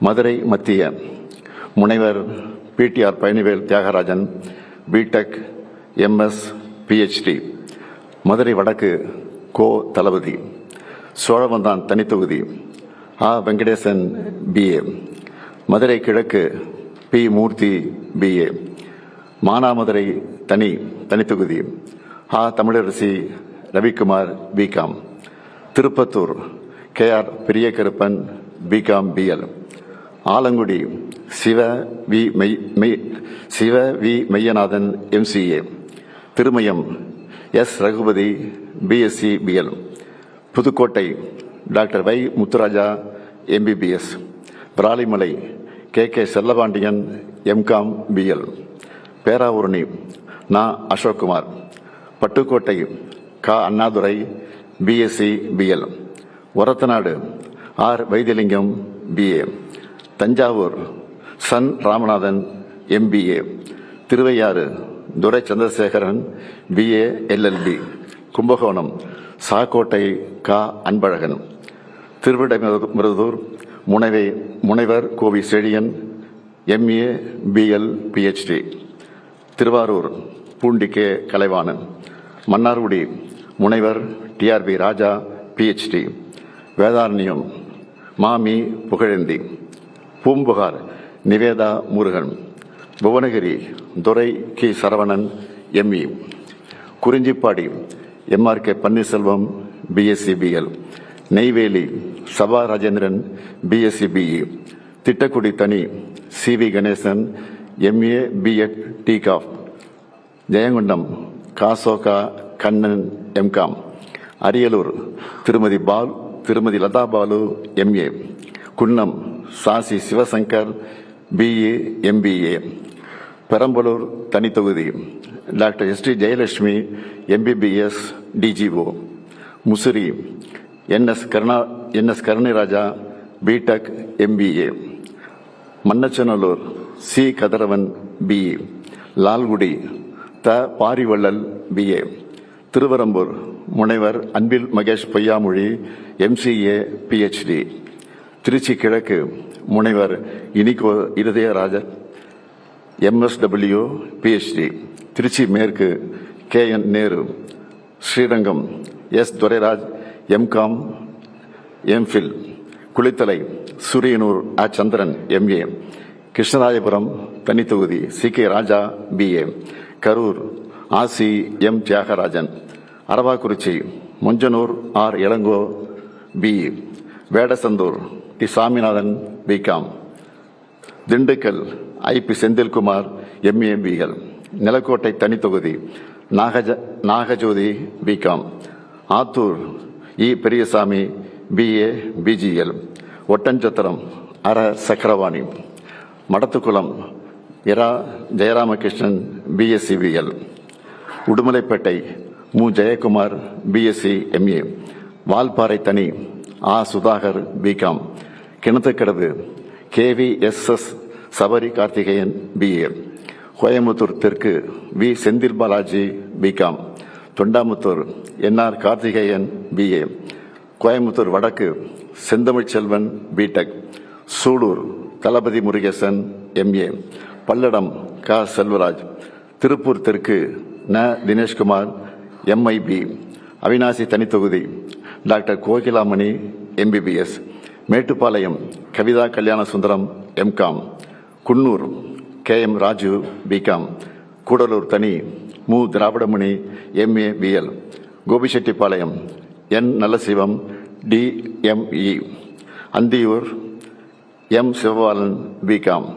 மதுரை மத்திய முனைவர் PTR Palanivel Thiagarajan BTech MS PhD. Madurai வடக்கு கோ தளபதி. சோழவந்தான் தனித்தொகுதி ஆ வெங்கடேசன் பிஏ. மதுரை கிழக்கு பி மூர்த்தி பிஏ. மானாமதுரை தனித்தொகுதி ஆ Tamilarasi Ravikumar BCom. Tiruppattur KR Periyakaruppan BCom BL. Alangudi Siva V Meyyanathan MCA. Thirumayam S Raghupathi BSc BL. Pudukkottai doctor வை Muthuraja MBBS. Viralimalai K Chellapandian MCom BL. Peravurani நா அசோக்குமார். பட்டுக்கோட்டை கா Annadurai BSc BL. Orathanadu R Vaithilingam BA. Thanjavur சன் Ramanathan MBA. Thiruvaiyaru Durai Chandrasekaran BA LLB. Kumbakonam Sakkottai கா அன்பழகன். திருவிடைமருதூர் முனைவர் Kovi Chezhiyan MA BL PhD. Thiruvarur Poondi K Kalaivanan. Mannargudi முனைவர் டிஆர்பி ராஜா பிஹெச்டி. வேதாரண்யம் மாமி புகழேந்தி. பூம்புகார் நிவேதா முருகன். புவனகிரி துரை கி Saravanan ME. Kurinjipadi MRK Panneerselvam BSc BL. Neyveli Saba Rajendran BSc BE. Tittakudi தனி சிவி கணேசன் எம்ஏ பிஎட் டிகாப். ஜெயங்கொண்டம் காசோகா கண்ணன் எம்காம். அரியலூர் திருமதி லதா பாலு எம்ஏ. குன்னம் சாசி சிவசங்கர் பிஏ எம்பிஏ. பெரம்பலூர் தனித்தொகுதி doctor ST Jayalakshmi MBBS DGO. Musiri NS Karunairaja BTech MBA. Mannachanallur C Kathiravan BE. Lalgudi த பாரிவள்ளல் பிஏ. திருவரம்பூர் முனைவர் அன்பில் மகேஷ் பொய்யாமொழி எம்சிஏ பிஹெச்டி. திருச்சி கிழக்கு முனைவர் இனிகோ இருதயராஜன் எம்எஸ்டபிள்யூ பிஹெச்டி. திருச்சி மேற்கு KN Nehru. Srirangam S Durairaj MCom MPhil. Kulithalai Suriyanur அ சந்திரன் எம்ஏ. கிருஷ்ணராஜபுரம் தனித்தொகுதி C K Raja BA. Karur ஆசி M Thiyagarajan. Aravakurichi Monjanur R Elango BE. Vedasandur T Saminathan BCom. Dindigul IP Senthilkumar MA BL. Nilakottai தனித்தொகுதி நாகஜோதி பிகாம். ஆத்தூர் இ பெரியசாமி பிஏ பிஜிஎல். ஒட்டஞ்சத்திரம் அர சக்கரவாணி. மடத்துக்குளம் இரா ஜெயராமகிருஷ்ணன் பிஎஸ்சி பிஎல். உடுமலைப்பேட்டை மு ஜெயக்குமார் பிஎஸ்சி எம்ஏ. வால்பாறை தனி ஆ Sudhakar BCom. Kinathukadavu KVSS Sabari Karthikeyan BA. Coimbatore தெற்கு V Senthil Balaji BCom. Thondamuthur NR Karthikeyan BA. Coimbatore வடக்கு செந்தமிழ் செல்வன் பிடெக். சூலூர் தளபதி முருகேசன் எம்ஏ. பல்லடம் க செல்வராஜ். திருப்பூர் தெற்கு ந தினேஷ்குமார் எம்ஐபி. அவினாசி தனித்தொகுதி doctor Kokilamani MBBS. Mettupalayam Kavitha Kalyana Sundaram MCom. Coonoor KM Raju BCom. Gudalur தனி மு Dravidamani MA BL. Gobichettipalayam N Nallasivam DME. Anthiyur M Sivabalan BCom.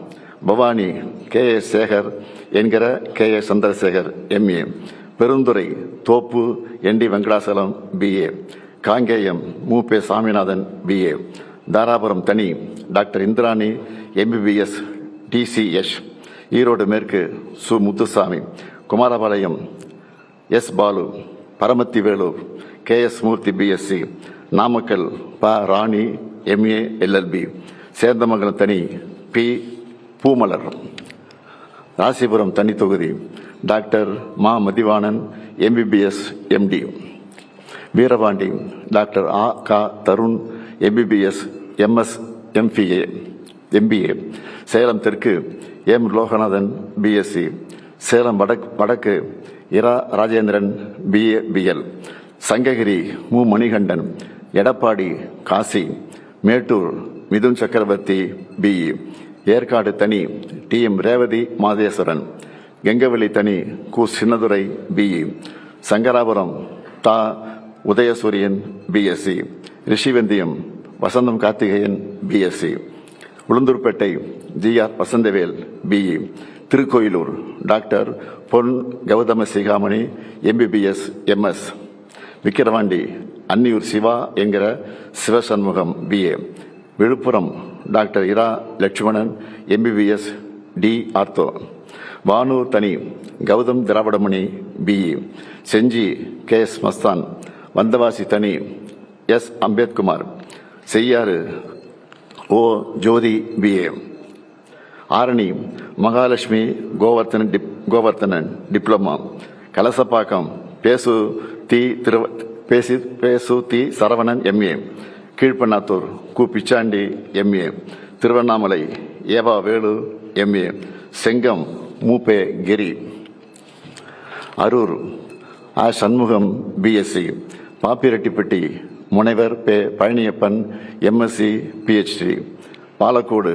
Bhavani K A Sekar என்கிற K A Chandrasekar MA. Perundurai Thoppu ND Venkatachalam BA. Kangeyam M pay Saminathan BA. Dharapuram தனி doctor Indirani MBBS DCS. Erode மேற்கு சு Muthusamy. Kumarapalayam S Balu. Paramathi Velur K S Murthy BSc. Namakkal ப ராணி எம்ஏ எல்எல்பி. சேந்தமங்கலம் தனி B Poomalar. Rasipuram தனி தொகுதி டாக்டர் மா Mathivanan MBBS MD. Veerapandi doctor ஆ கா Tarun MBBS MS MBA. MBA, Salem தெற்கு M. லோகநாதன் BSc, சேலம் வடக்கு இரா ராஜேந்திரன் BA BL, சங்ககிரி மு. மணிகண்டன், எடப்பாடி காசி, மேட்டூர் மிதுன் சக்கரவர்த்தி BE, ஏற்காடு தனி TM ரேவதி மாதேஸ்வரன், கெங்கவெளி தனி கு. சின்னதுரை BE, சங்கராபுரம் தா. Udhayasuriyan BSc, Rishivandiyam Vasantham Karthikeyan BSc, Ulundurpet GR Vasanthavel BE, Tirukkoyilur doctor Pon Gautama Sigamani MBBS MS, Vikravandi Anniyur Siva என்கிற சிவசண்முகம் BA, விழுப்புரம் டாக்டர் இரா Lakshmanan MBBS D ortho, Vanur தனி Gautham Dravidamani BE, Senji KS Mastan, Vandavasi தனி S. அம்பேத்குமார், செய்யாறு O. ஜோதி BA, ஆரணி மகாலட்சுமி கோவர்த்தனன் டிப்ளமா, கலசப்பாக்கம் பேசு தி சரவணன் MA, கீழ்பண்ணாத்தூர் கு. பிச்சாண்டி MA, திருவண்ணாமலை ஏவா வேலு MA, செங்கம் மூப்பே கிரி, அரூர் ஆ. சண்முகம் BSc, பாப்பிரெட்டிப்பட்டி முனைவர் பே. Palaniappan MSc PhD, Palacode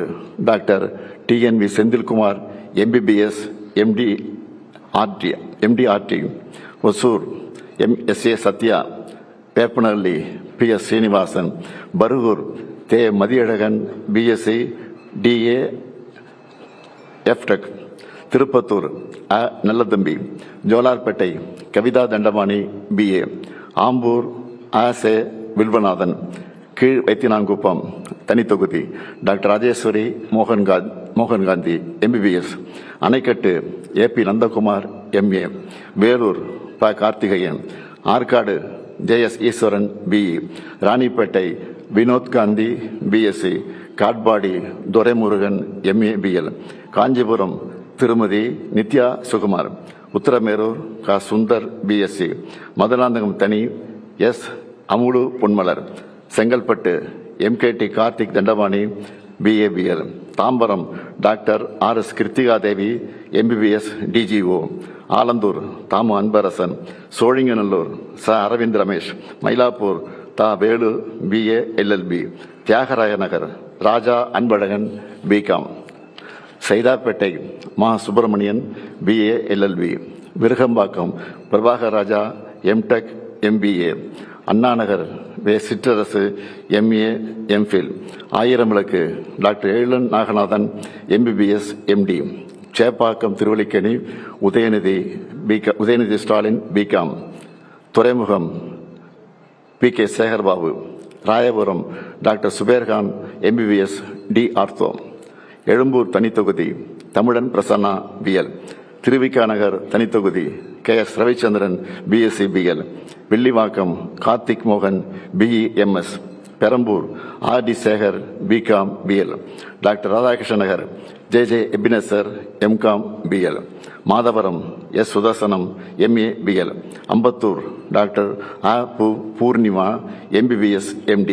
doctor TNV Senthilkumar MBBS MD RT, Hosur SA Sathya, Veppanahalli PS Srinivasan, Bargur தே. Mathiyazhagan BSc DA FTech, Tirupattur அ. நல்லதம்பி, ஜோலார்பேட்டை கவிதா தண்டபாணி BA, ஆம்பூர் ஆ. செ. வில்வநாதன், கீழ் வைத்தியநாங்குப்பம் தனித்தொகுதி doctor Rajeswari Mohangandhi MBBS, Anaicut AP Nandakumar MA, Vellore ப. Karthikeyan, Arcot JS Eswaran BE, Ranipet Vinod Gandhi BSc, Katpadi Duraimurugan MA BL, Kanchipuram திருமதி நித்யா சுகுமார், உத்தரமேரூர் க. சுந்தர் BSc, மதுராந்தகம் தனி S. Amudu Ponmalar, Chengalpattu MKT Karthik Thandapani BA BL, Tambaram doctor RS Kiruthiga Devi MBBS DGO, Alandur Thamu Anbarasan, Sholinganallur ச. அரவிந்த் ரமேஷ், மயிலாப்பூர் தா. வேலு BA LLB, தியாகராய நகர் ராஜா அன்பழகன் BCom, சைதாப்பேட்டை மா. Subramanian BA LLB, Virugambakkam Prabhakar Raja MTech MBA, Anna Nagar வே. Sitrarasu MA MPhil, Ayiramvilakku doctor Ezhilan Naganathan MBBS MD, Chepauk Thiruvallikeni Udhayanidhi Stalin BCom, Thuraimugam PK Sekarbabu, Royapuram doctor Subairkhan MBBS D ortho, Egmore தனித்தொகுதி Tamizhan Prasanna BL, Thiru Vi Ka நகர் தனித்தொகுதி KS Ravichandran BSc BL, Villivakkam Karthik மோகன் BE MS, Perambur RD Sekar BCom BL, doctor Radhakrishna Nagar JJ Ebenezer MCom BL, Madhavaram S. Sudarsanam MA BL, Ambattur doctor அ. Poornima MBBS MD,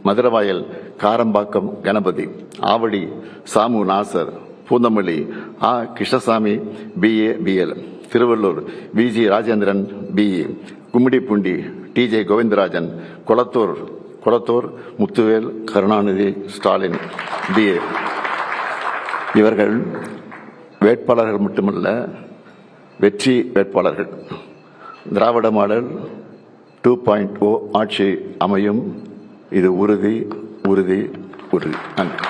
Maduravoyal Karambakkam Ganapathi, Avadi Samu Nasar, Poonamallee ஆ. Krishnasamy BA BL, Tiruvallur VG Rajendran BE, Gummidipoondi TJ Govindarajan, Kolathur Muthuvel Karunanidhi Stalin BA. இவர்கள் வேட்பாளர்கள் மட்டுமல்ல, வெற்றி வேட்பாளர்கள். திராவிட model 2.0 ஆட்சி அமையும், இது உறுதி உறுதி உறுதி. நன்றி.